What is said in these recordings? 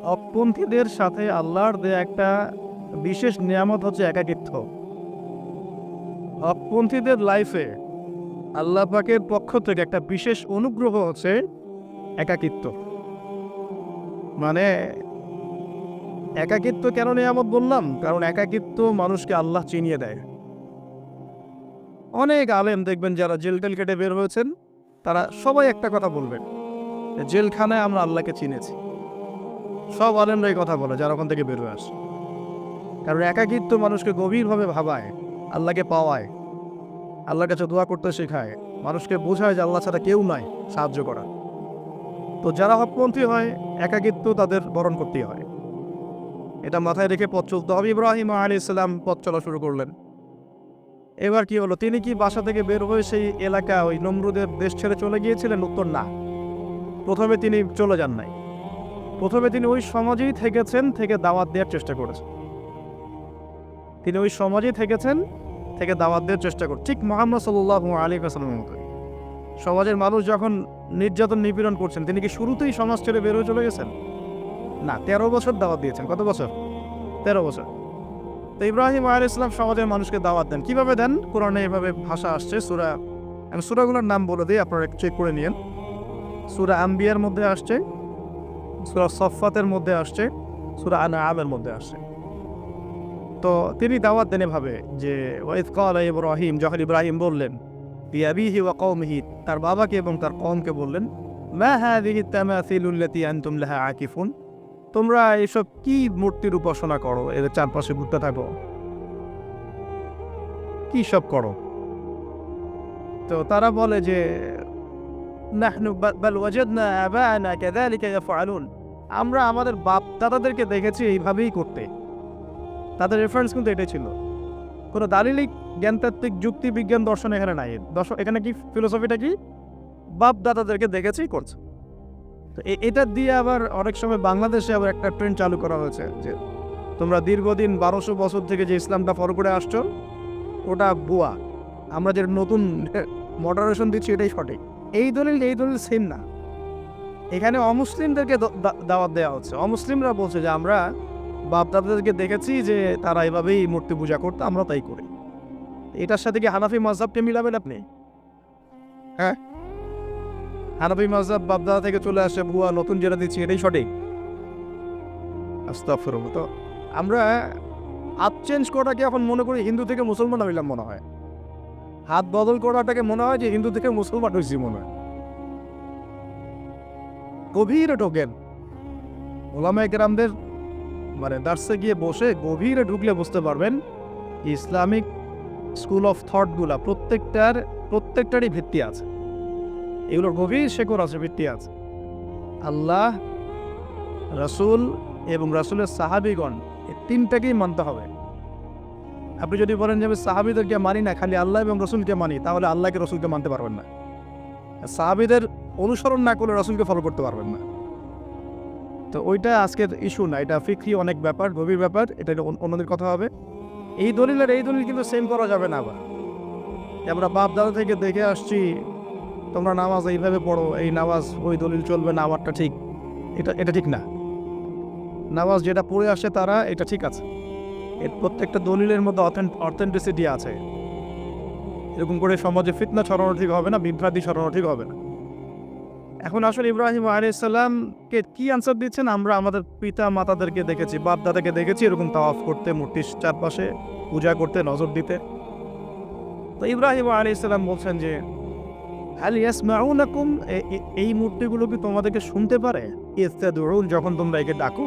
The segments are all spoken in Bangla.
হকপন্থীদের সাথে আল্লাহর দেয়া একটা বিশেষ নিয়ামত হচ্ছে একাকিত্ব। হকপন্থীদের লাইফে আল্লাহ পাকের পক্ষ থেকে একটা বিশেষ অনুগ্রহ হচ্ছে একাকিত্ব। মানে একাকিত্ব কেন নিয়ামত বললাম? কারণ একাকিত্ব মানুষকে আল্লাহ চিনিয়ে দেয়। অনেক আলেম দেখবেন যারা জেল টেল কেটে বের হয়েছেন, তারা সবাই একটা কথা বলবেন, জেলখানায় আমরা আল্লাহকে চিনেছি। সব আলেমরা এই কথা বলে যারা ওখান থেকে বের হয়ে আসে। কারণ একাকিত্ব মানুষকে গভীরভাবে ভাবায়, আল্লাহকে পাওয়ায়, আল্লাহর কাছে দোয়া করতে শেখায়, মানুষকে বোঝায় যে আল্লাহ ছাড়া কেউ নাই সাহায্য করা। তো যারা হকপন্থী হয়, একাকিত্ব তাদের বরণ করতেই হয়। এটা মাথায় রেখে পথ চলতে হবে। ইব্রাহিম আলাইহিস সালাম পথ চলা শুরু করলেন। এবার কি হলো? তিনি কি বাসা থেকে বের হয়ে সেই এলাকা, ওই নমরুদের দেশ ছেড়ে চলে গিয়েছিলেন? উত্তর না। প্রথমে তিনি চলে যান নাই। প্রথমে তিনি ওই সমাজেই থেকেছেন, থেকে দাওয়াত দেওয়ার চেষ্টা করেছেন। তিনি ওই সমাজেই থেকেছেন, থেকে দাওয়াত দেওয়ার চেষ্টা করেন। ঠিক মুহাম্মদ সাল্লাল্লাহু আলাইহি ওয়াসাল্লামের মতো। সমাজের মানুষ যখন নির্যাতন নিপীড়ন করছেন, তিনি কি শুরুতেই সমাজ ছেড়ে বের হয়ে চলে গেছেন? না, 13 বছর দাওয়াত দিয়েছেন। কত বছর? 13 বছর। তো ইব্রাহিম আলাইহিস সালাম সমাজের মানুষকে দাওয়াত দেন। কিভাবে দেন? কোরআনে এভাবে ভাষা আসছে। আমি সূরাগুলোর নাম বলে দিই, আপনারা একটু চেক করে নিন। সূরা আম্বিয়ার মধ্যে আসছে, সূরা সফফাতের মধ্যে আসছে, সূরা আনআমের মধ্যে আসছে। তো তিনি দাওয়াত দেন এভাবে যে ওয়াইদ ক্বালা ইব্রাহিম, যখন ইব্রাহিম বললেন লিআবিহি ওয়া কওমিহি, তার বাবাকে এবং তার কওমকে বললেন, মা হাযিহি তামাসিলু আল্লাতী আনতুম লাহা আকিফুন, তোমরা এসব কি মূর্তির উপাসনা করো, এর চারপাশে ঘুরতে থাকো, কি সব করো? তো তারা বলে যে নাহনু বাল ওয়াজাদনা আবাআনা কাযালিকা ইয়াফআলুন, আমরা আমাদের বাপ দাদাদেরকে দেখেছি এইভাবেই করতে। তাদের রেফারেন্স কিন্তু এটাই ছিল। কোনো দালিলিক জ্ঞানতাত্ত্বিক যুক্তি বিজ্ঞান দর্শন এখানে নাই। এখানে কি ফিলোসফিটা কি? বাপ দাদাদেরকে দেখেছেই করছে। তো এটা দিয়ে আবার অনেক সময় বাংলাদেশে আবার একটা ট্রেন্ড চালু করা হয়েছে যে তোমরা দীর্ঘদিন 1200 বছর থেকে যে ইসলামটা ফলো করে আসছো ওটা ভুয়া, আমরা যে নতুন মডারেশন দিচ্ছি এটাই সঠিক। এই দলিল সেম না। এখানে অমুসলিমদেরকে দাওয়াত দেওয়া হচ্ছে। অমুসলিমরা বলছে যে আমরা বাপ দাদাদেরকে দেখেছি যে তারা এভাবেই মূর্তি পূজা করতো, আমরা তাই করি। এটার সাথে কি হানাফি মাযহাবকে মিলাবেন আপনি? হ্যাঁ, হানাফি মাযহাব বাপ দাদা থেকে চলে আসে, ভুয়া, নতুন যেটা দিচ্ছি এটাই সঠিক। আস্তাগফিরুল্লাহ। তো আমরা হাত চেঞ্জ করাটাকে এখন মনে করি হিন্দু থেকে মুসলমান হইলাম মনে হয়। হাত বদল করাটাকে মনে হয় যে হিন্দু থেকে মুসলমান হয়েছি মনে হয়। গভীরে ঢোকেন ওলামায়ে কেরামদের দার্সে গিয়ে বসে গভীরে ঢুকলে বুঝতে পারবেন ইসলামিক স্কুল অফ থটগুলা প্রত্যেকটারই ভিত্তি আছে। এগুলোর গভীর শেকড় আছে, ভিত্তি আছে। আল্লাহ, রাসূল এবং রাসূলের সাহাবীগণ, এই তিনটাকেই মানতে হবে। আপনি যদি বলেন যে আমি সাহাবীদেরকে মানি না, খালি আল্লাহ এবং রাসূলকে মানি, তাহলে আল্লাহকে রাসূলকে মানতে পারবেন না। সাহাবীদের অনুসরণ না করলে রাসূলকে ফলো করতে পারবেন না। তো ওইটা আজকের ইস্যু না, এটা ফিকহি অনেক ব্যাপার, গভীর ব্যাপার, এটা অন্যদের কথা হবে। এই দলিল কিন্তু সেম করা যাবে না। আবার আমরা বাপ দাদা থেকে দেখে আসছি তোমরা নামাজ এইভাবে পড়ো, এই নামাজ ওই দলিল চলবে না, আমারটা ঠিক, এটা ঠিক না। নামাজ যেটা পড়ে আসে তারা এটা ঠিক আছে, এর প্রত্যেকটা দলিলের মধ্যে অথেন্টিসিটি আছে। এরকম করে সমাজে ফিতনা ছড়ানো ঠিক হবে না, বিভ্রান্তি ছড়ানো ঠিক হবে না। এখন আসলে ইব্রাহিম আলাইহিস সালামকে কি আনসার দিচ্ছেন? আমরা আমাদের পিতা মাতাদেরকে দেখেছি, বাপ দাদাকে দেখেছি এরকম তাওয়াফ করতে, মূর্তির চারপাশে পূজা করতে, নজর দিতে। তো ইব্রাহিম আলাইহিস সালাম বলছেন যে হাল ইয়াসমাউনাকুম, এই মূর্তিগুলো কি তোমাদেরকে শুনতে পারে? ইস্তাদউন, যখন তোমরা একে ডাকো।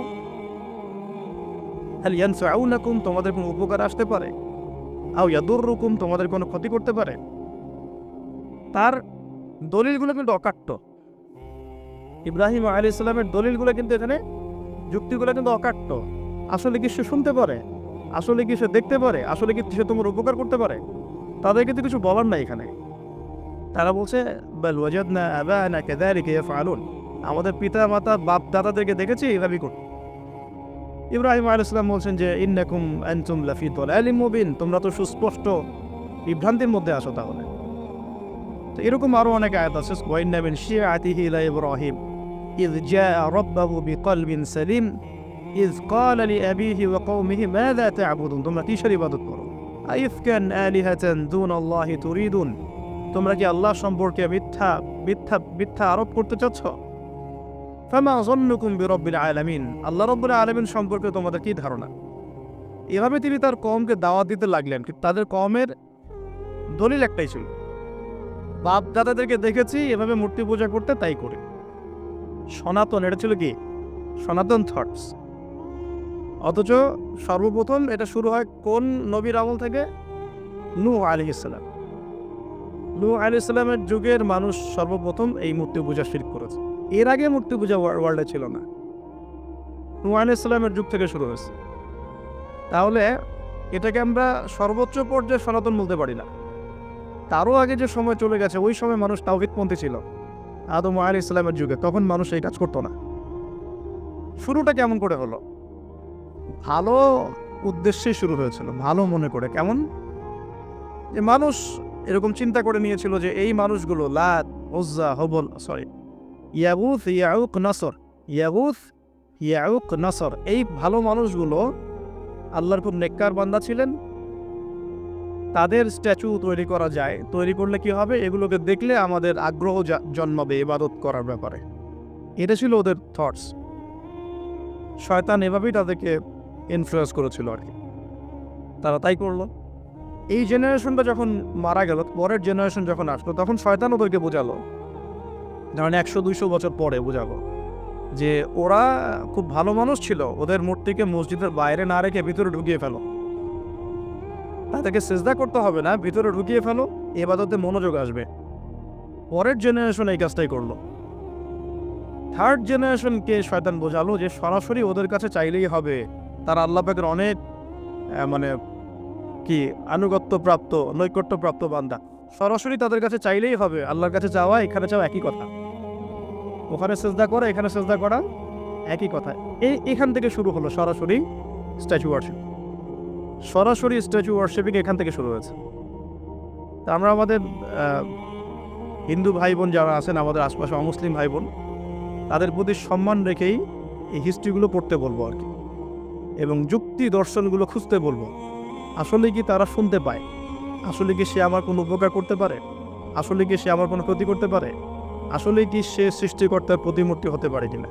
হাল ইয়ানফাউনাকুম, তোমাদের কোনো উপকার আসতে পারে? আও ইয়াদুররুকুম, তোমাদের কোনো ক্ষতি করতে পারে? তার দলিলগুলো কিন্তু অকাট্য। ইব্রাহিম আলাইহিস সালামের দলিলগুলো কিন্তু এখানে, যুক্তিগুলো কিন্তু অকাট্য। আসলে কি সে শুনতে পারে? আসলে কি সে দেখতে পারে? আসলে কি সে তোমার উপকার করতে পারে? তাদের কিন্তু কিছু বলার নাই এখানে। তারা বলছে বাল ওয়াজাদনা আবাআনা কাযালিকা ইয়াফআলুন, আমাদের পিতা মাতা বাপ দাদাদেরকে দেখেছি এইভাবেই করতে। ইব্রাহিম আলাইহিস সালাম বলছেন যে ইন্নাকুম আনতুম লাফি দালালিম মুবিন, তোমরা তো সুস্পষ্ট বিভ্রান্তির মধ্যে আছো। তাহলে তো এরকম আরো অনেক আয়াত আছে, ওয়াইন্না মিন শিআতিহি ইলা ইব্রাহিম, إذ جاء ربه بقلب سليم إذ قال لأبيه وقومه ماذا تعبدون তোমরা কিসের ইবাদত করো أئفكا آلهة دون الله تريدون তোমরা কি আল্লাহ সম্পর্কে মিথ্যা আরোপ করতে চাচ্ছ ফামা যন্নুকুম বিরব্বিল আলামিন আল্লাহ রাব্বুল আলামিন সম্পর্কে তোমাদের কি ধারণা এভাবে তিনি তার কওমকে দাওয়াত দিতে লাগলেন কিন্তু তাদের কওমের দলিল একটাই ছিল বাপ দাদাদেরকে দেখেছি এভাবে মূর্তি পূজা করতে তাই করে সনাতন এটা ছিল কি সনাতন থটস অথচ সর্বপ্রথম এটা শুরু হয় কোন নবীর আমল থেকে নূহ আলাইহিস সালাম নূহ আলাইহিস সালামের যুগের মানুষ সর্বপ্রথম এই মূর্তি পূজা শিরক করেছে এর আগে মূর্তি পূজা ওয়ার্ল্ডে ছিল না নূহ আলাইহিস সালামের যুগ থেকে শুরু হয়েছে তাহলে এটাকে আমরা সর্বোচ্চ পর্যায়ে সনাতন বলতে পারি না তারও আগে যে সময় চলে গেছে ওই সময় মানুষ তাওহীদপন্থী ছিল আদম আলাইহিস সালামের যুগে তখন মানুষ এই কাজ করতো না শুরুটা কেমন করে হলো ভালো উদ্দেশ্যে শুরু হয়েছিল ভালো মনে করে কেমন যে মানুষ এরকম চিন্তা করে নিয়েছিল যে এই মানুষগুলো লাত উজ্জা হবল ইয়াগুথ ইয়াউক নাসর এই ভালো মানুষগুলো আল্লাহর খুব নেককার বান্দা ছিলেন তাদের স্ট্যাচু তৈরি করা যায় তৈরি করলে কি হবে এগুলোকে দেখলে আমাদের আগ্রহ জন্মাবে ইবাদত করার ব্যাপারে এটা ছিল ওদের থটস শয়তান এভাবেই তাদেরকে ইনফ্লুয়েন্স করেছিল আর কি তারা তাই করলো এই জেনারেশনটা যখন মারা গেল পরের জেনারেশন যখন আসলো তখন শয়তান ওদেরকে বোঝালো ধরেন 100-200 বছর পরে বোঝালো যে ওরা খুব ভালো মানুষ ছিল ওদের মূর্তিকে মসজিদের বাইরে না রেখে ভিতরে ঢুকিয়ে ফেলো তাদেরকে সিজদা করতে হবে না ভিতরে ঢুকিয়ে ফেলো ইবাদতে মনোযোগ আসবে পরের জেনারেশন এই কাজটাই করলো থার্ড জেনারেশনকে শয়তান বোঝালো যে সরাসরি ওদের কাছে চাইলেই হবে তারা আল্লাহ পাকের অনেক মানে কি আনুগত্য প্রাপ্ত নৈকট্য প্রাপ্ত বান্দা সরাসরি তাদের কাছে চাইলেই হবে আল্লাহর কাছে যাওয়া এখানে যাওয়া একই কথা ওখানে সিজদা করা এখানে সিজদা করা একই কথা এখান থেকে শুরু হলো সরাসরি স্ট্যাচু ওয়ার্শিপিং এখান থেকে শুরু হয়েছে তা আমরা আমাদের হিন্দু ভাই বোন যারা আছেন আমাদের আশপাশে অমুসলিম ভাই বোন তাদের প্রতি সম্মান রেখেই এই হিস্ট্রিগুলো পড়তে বলবো আর কি এবং যুক্তি দর্শনগুলো খুঁজতে বলবো আসলে কি তারা শুনতে পায় আসলে কি সে আমার কোনো উপকার করতে পারে আসলে কি সে আমার কোনো ক্ষতি করতে পারে আসলে কি সে সৃষ্টিকর্তার প্রতিমূর্তি হতে পারে কিনা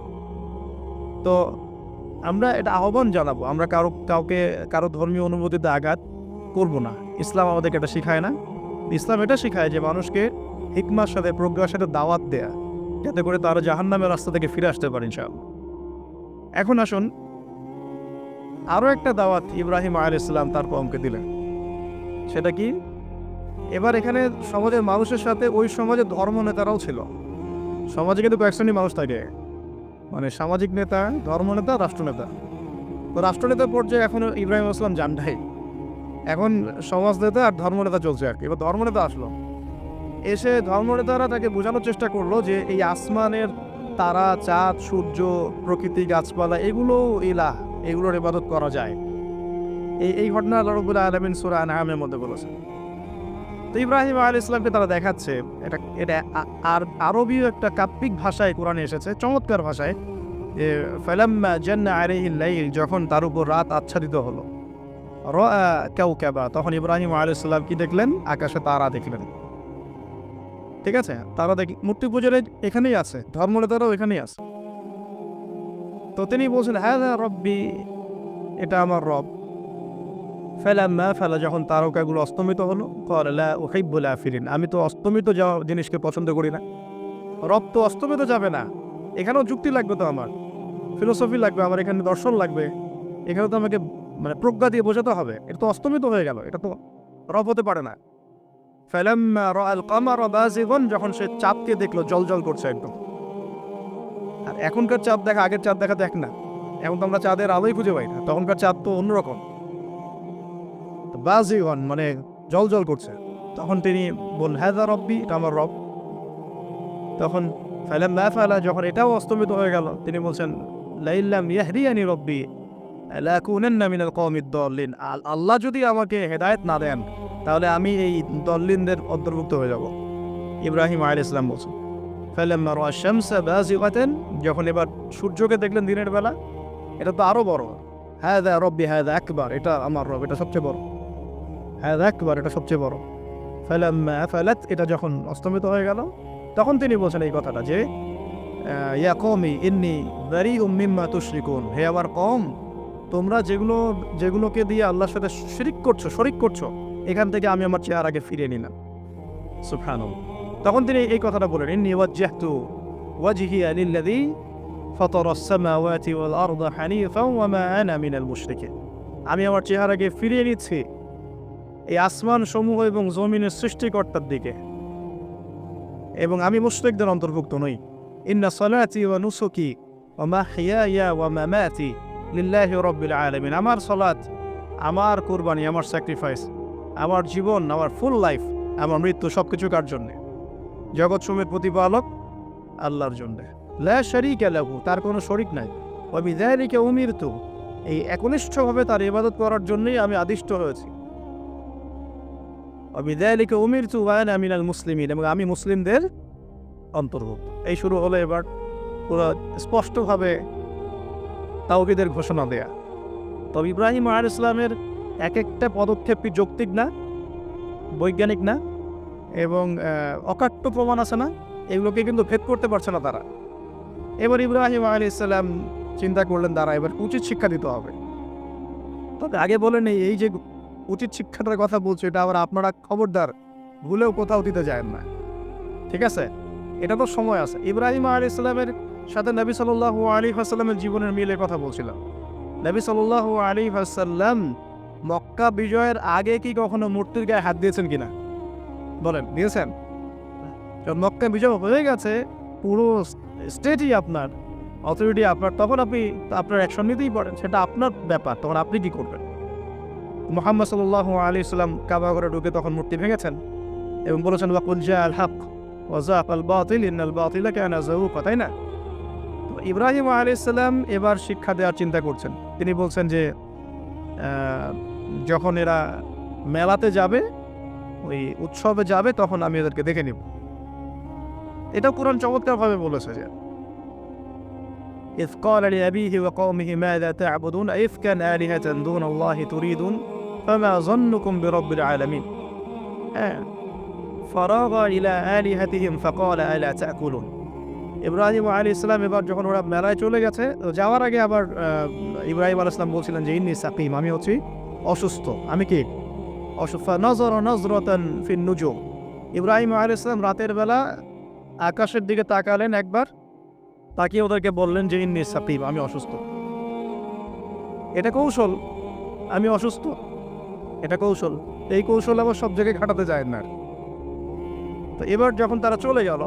তো আমরা এটা আহ্বান জানাবো আমরা কারো ধর্মীয় অনুভূতিতে আঘাত করব না ইসলাম আমাদেরকে এটা শেখায় না ইসলাম এটা শেখায় যে মানুষকে হিকমার সাথে প্রজ্ঞার সাথে দাওয়াত দেয়া যাতে করে তারা জাহান্নামের রাস্তা থেকে ফিরে আসতে পারে ইনশাআল্লাহ এখন আসুন আরও একটা দাওয়াত ইব্রাহিম আলাইহিস সালাম তার কওমকে দিলেন সেটা কি এবার এখানে সমাজের মানুষের সাথে ওই সমাজের ধর্ম নেতারাও ছিল সমাজে কিন্তু কয়েক শ্রেণীর মানুষ থাকে মানে সামাজিক নেতা ধর্মনেতা রাষ্ট্রনেতা তো রাষ্ট্রনেতার পর্যায়ে এখন ইব্রাহিম আলাইহিস সালাম যান নাই এখন সমাজ নেতা আর ধর্মনেতা চলছে আর কি এবার ধর্মনেতা আসলো এসে ধর্মনেতারা তাকে বোঝানোর চেষ্টা করলো যে এই আসমানের তারা চাঁদ সূর্য প্রকৃতি গাছপালা এগুলো ইলাহ এগুলোর ইবাদত করা যায় এই ঘটনা আল্লাহ রাব্বুল আলামিন সূরা আনআমের মধ্যে বলেছেন তো ইব্রাহিম আলাইহিস সালামকে তারা দেখাচ্ছে এটা আর আরবীয় একটা কাব্যিক ভাষায় কোরআনে এসেছে চমৎকার ভাষায় যে ফালাম্মা জান্না আলাইহিল লাইল যখন তার উপর রাত আচ্ছাদিত হলো রাআ কাওকাবা তখন ইব্রাহিম আলাইহিস সালাম কি দেখলেন আকাশে তারা দেখলেন ঠিক আছে তারা মূর্তি পূজার এখানেই আছে ধর্মনেতারাও এখানেই আছে তো তিনি বলছেন হাযা রব্বি এটা আমার রব ফালা যখন তারকাগুলো অস্তমিত হলো ক্বালা লা উহিব্বুল আফিলিন আমি তো অস্তমিত যাওয়া জিনিসকে পছন্দ করি না রব তো অস্তমিত যাবে না এখানেও যুক্তি লাগবে তো আমার ফিলোসফি লাগবে আমার এখানে দর্শন লাগবে এখানে তো আমাকে মানে প্রজ্ঞা দিয়ে বোঝাতে হবে এটা তো অস্তমিত হয়ে গেল এটা তো রব হতে পারে না ফালাম্মা রাআল কামারা বাযিগান যখন সে চাঁদকে দেখলো জ্বলজ্বল করছে একদম আর এখনকার চাঁদ দেখা আগের চাঁদ দেখা দেখ না এখন তো আমরা চাঁদের আলোই খুঁজে পাই না তখনকার চাঁদ তো অন্যরকম বাযিগান মানে জ্বলজ্বল করছে তখন তিনি বললেন হাযা রব্বি এটা আমার রব তখন ফালাম্মা ফালা যখন এটাও অস্তমিত হয়ে গেল তিনি বলছেন লাইল্লাম ইয়াহদিয়ানি রব্বি লাকুনান্না মিনাল কওমিদ দাল্লিন আল্লাহ যদি আমাকে হেদায়েত না দেন তাহলে আমি এই দল্লিনদের অন্তর্ভুক্ত হয়ে যাব ইব্রাহিম আলাইহিস সালাম বলছেন ফালাম্মা রাআ আশ-শামসা বাযিগাতান, যখন এবার সূর্যকে দেখলেন দিনের বেলা, এটা তো আরো বড়। হাযা রাব্বি হাযা আকবার, এটা আমার রব, এটা সবচেয়ে বড়। হাযা আকবার, এটা সবচেয়ে বড়। ফালাম্মা আফালাত, এটা যখন অস্তমিত হয়ে গেল, তখন তিনি বলছেন এই কথাটা যে ইয়া কওমি ইন্নী বারিউম মিম্মা তুশরিকুন, হে আমার কওম, তোমরা যেগুলোকে দিয়ে আল্লাহর সাথে শরিক করছো, এখান থেকে আমি আমার চেহারাকে ফিরিয়ে নিলাম। সুবহানাল্লাহ। তখন তিনি এই কথাটা বলেন, ইন্নী ওয়াজ্জাহতু ওয়াজহিয়া লিল্লাযী ফাতারাস সামাওয়াতি ওয়াল আরদা হানিফাও ওয়া মা আনা মিনাল মুশরিকিন, আমি আমার চেহারাকে ফিরিয়ে নিচ্ছি এই আসমান সমূহ এবং জমিনের সৃষ্টিকর্তার দিকে, এবং আমি মুশরিকদের অন্তর্ভুক্ত নই। ইন্না সালাতি ওয়া নুসুকি ওয়া মাহইয়ায়া ওয়া মামাতি লিল্লাহি রাব্বিল আলামিন, আমার সালাত, আমার কুরবানি, আমার স্যাক্রিফাইস, আমার জীবন, আমার ফুল লাইফ, আমার মৃত্যু সবকিছু কার জন্যে? জগৎ সমূহের প্রতিপালক আল্লাহর জন্যে। লা শারীকা লাহু, তার কোনো শরিক নাই। ওয়া বিযালিকা উমিরতু, এই একনিষ্ঠভাবে তার ইবাদত করার জন্যই আমি আদিষ্ট হয়েছি। ওয়া বিযালিকা উমিরতু ওয়া আনা মিনাল মুসলিমিন, এবং আমি মুসলিমদের অন্তর্ভুক্ত। এই শুরু হলো এবার পুরো স্পষ্টভাবে তাওহীদের ঘোষণা দেয়া। তবে ইব্রাহিম আলাইহিস সালামের এক একটা পদক্ষেপই যৌক্তিক না, বৈজ্ঞানিক না, এবং অকাট্য প্রমাণ আছে না, এগুলোকে কিন্তু ভেদ করতে পারছে না তারা। এবার ইব্রাহিম আলাইহিস সালাম চিন্তা করলেন, তারা এবার উচিত শিক্ষা দিতে হবে। তবে আগে বলেন, এই যে উচিত শিক্ষাটার কথা বলছে, এটা আবার আপনারা খবরদার ভুলেও কোথাও দিতে যায় না, ঠিক আছে? এটা তো সময় আছে। ইব্রাহিম আলাইহিস সালামের সাথে নবী সাল্লাল্লাহু আলাইহি ওয়াসাল্লামের জীবনের মিলের কথা বলছিলাম। নবী সাল্লাল্লাহু আলাইহি ওয়াসাল্লাম মক্কা বিজয়ের আগে কি কখনো মূর্তির গায়ে হাত দিয়েছেন কিনা বলেন? দিয়েছেন? যখন মক্কা বিজয় হয়ে গেছে, পুরো স্টেটই আপনার, অথরিটি আপনার, তখন আপনি আপনার অ্যাকশন নিতেই পারেন, সেটা আপনার ব্যাপার, তখন আপনি কি করবেন? মুহাম্মদ সাল্লাল্লাহু আলাইহি ওয়াসাল্লাম কাবা ঘরে ঢুকে তখন মূর্তি ভেঙেছেন এবং বলেছেন ওয়াকুল জাআল হক ওয়া যাকাল বাতিল ইন্নাল বাতিলা কানা যাহুকা, তাই না? তো ইব্রাহিম আলাইহিস সালাম এবার শিক্ষা দেওয়ার চিন্তা করছেন। তিনি বলছেন যে যখন এরা মেলাতে যাবে, ওই উৎসবে যাবে, তখন আমি এদেরকে দেখে নিব। এটা কুরআন চমৎকারভাবে বলেছে যে ইয ক্বালা লিআবিহি ওয়া কওমিহি মাযা তা'বুদুন আইফকান আলিহাতান দুনাল্লাহি তুরিদুন ফামা যান্নুকুম বিরাব্বিল আলামিন। ফারাগা ইলা আলিহাতিহিম ফাকালা আলা তা'কুলুন। ইব্রাহিম আলাইহিস সালাম এবার যখন ওরা মেলায় চলে গেছে, যাওয়ার আগে আবার ইব্রাহিম আলাইহিস সালাম বলছিলেন যে ইন্নী সাকিম, আমি হচ্ছি অসুস্থ। আমি কি অসুস্থ? নাযারা নাযরাতান ফিন নুজুম, ইব্রাহিম আলাইহিস সালাম রাতের বেলা আকাশের দিকে তাকালেন একবার, তাকিয়ে ওদেরকে বললেন যে ইন্নী সাকিম, আমি অসুস্থ। এটা কৌশল, আমি অসুস্থ, এটা কৌশল। এই কৌশল আবার সব জায়গায় খাটাতে যায় না। তো এবার যখন তারা চলে গেল,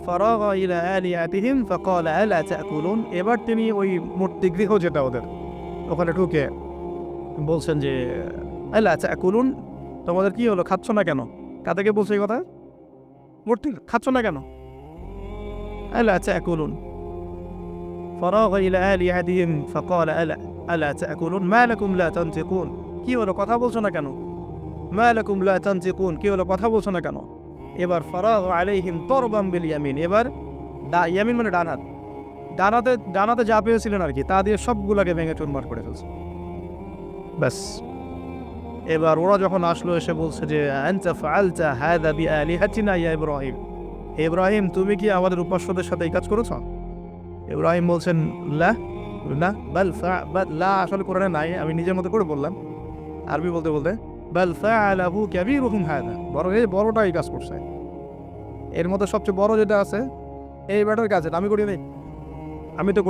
ফারাগা ইলা আলিহাতিহিম ফাকালা আলা তা'কুলুন, এবার তিনি ওই মূর্তি গৃহ যেটা ওদের, ওখানে ঢুকে বলছেন যে আলা তা'কুলুন, তোমাদের কি হলো, খাচ্ছ না কেন? কাদেরকে বলছে এই কথা? মূর্তি, খাচ্ছ না কেন? আলা তা'কুলুন। ফারাগা ইলা আলিহাতিহিম ফাকালা আলা তা'কুলুন মা লাকুম লা তানতিকুন, কি হলো, কথা বলছো না কেন? মা লাকুম লা তানতিকুন, কি হলো, কথা বলছো না কেন? এবার ফারাগা আলাইহিম তরবাম বিল ইয়ামিন, এবার ইয়ামিন মানে ডান হাত, ডানাতে যা পেয়েছিলেন আর কি, তা দিয়ে সবগুলোকে ভেঙে চুরমার করে ফেলছে। ব্যাস, এবার ওরা যখন আসলো এসে বলছে যে আনতা ফাআলতা হাযা বিআলিহাতিনা ইয়া ইব্রাহিম, ইব্রাহিম তুমি কি আমাদের উপাস্যদের সাথে এই কাজ করেছো? ইব্রাহিম বলছেন লা, না, বাল লা আসলে কোরআনে নাই, আমি নিজের মতো করে বললাম আরবি বলতে বলতে। বাল ফাআলাহু কাবীরুহুম হাযা, বড়টা এই কাজ করছে, এর মধ্যে সবচেয়ে বড় যেটা আছে এই ব্যাটার কাজ, আমি করি নাই, আমি তো